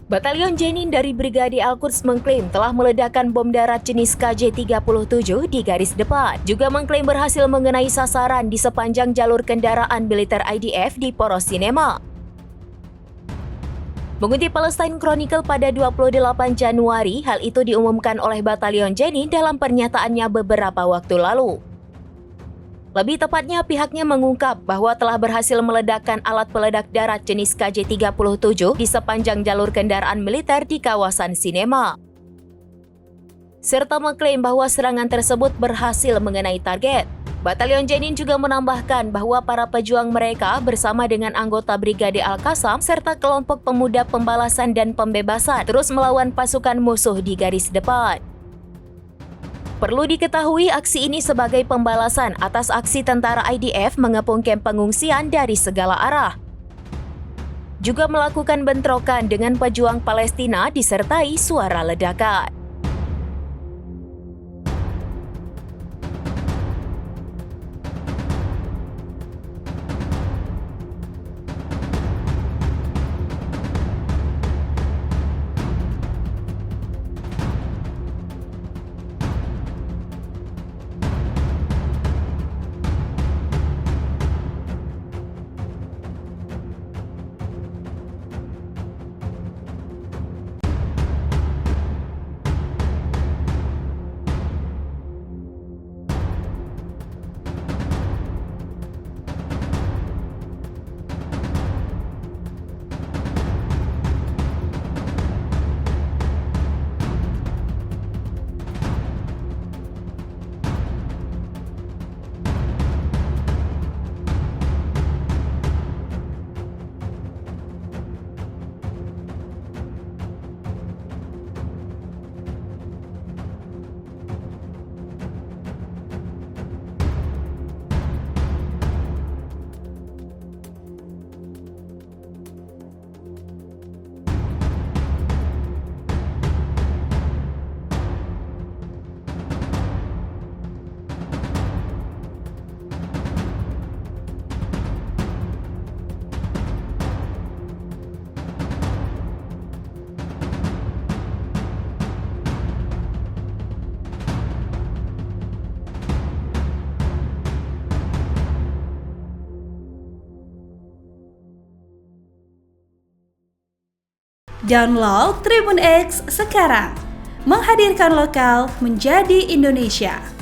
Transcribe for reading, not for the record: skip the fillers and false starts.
Batalion Jenin dari Brigade Al-Quds mengklaim telah meledakkan bom darat jenis KJ-37 di garis depan. Juga mengklaim berhasil mengenai sasaran di sepanjang jalur kendaraan militer IDF di Poros Sinema. Mengutip Palestine Chronicle pada 28 Januari, hal itu diumumkan oleh Batalion Jenin dalam pernyataannya beberapa waktu lalu. Lebih tepatnya, pihaknya mengungkap bahwa telah berhasil meledakkan alat peledak darat jenis KJ-37 di sepanjang jalur kendaraan militer di kawasan Sinema. Serta mengklaim bahwa serangan tersebut berhasil mengenai target. Batalion Jenin juga menambahkan bahwa para pejuang mereka bersama dengan anggota Brigade Al-Qassam serta kelompok pemuda pembalasan dan pembebasan terus melawan pasukan musuh di garis depan. Perlu diketahui aksi ini sebagai pembalasan atas aksi tentara IDF mengepung kamp pengungsian dari segala arah. Juga melakukan bentrokan dengan pejuang Palestina disertai suara ledakan. Download Tribun X sekarang, menghadirkan lokal menjadi Indonesia.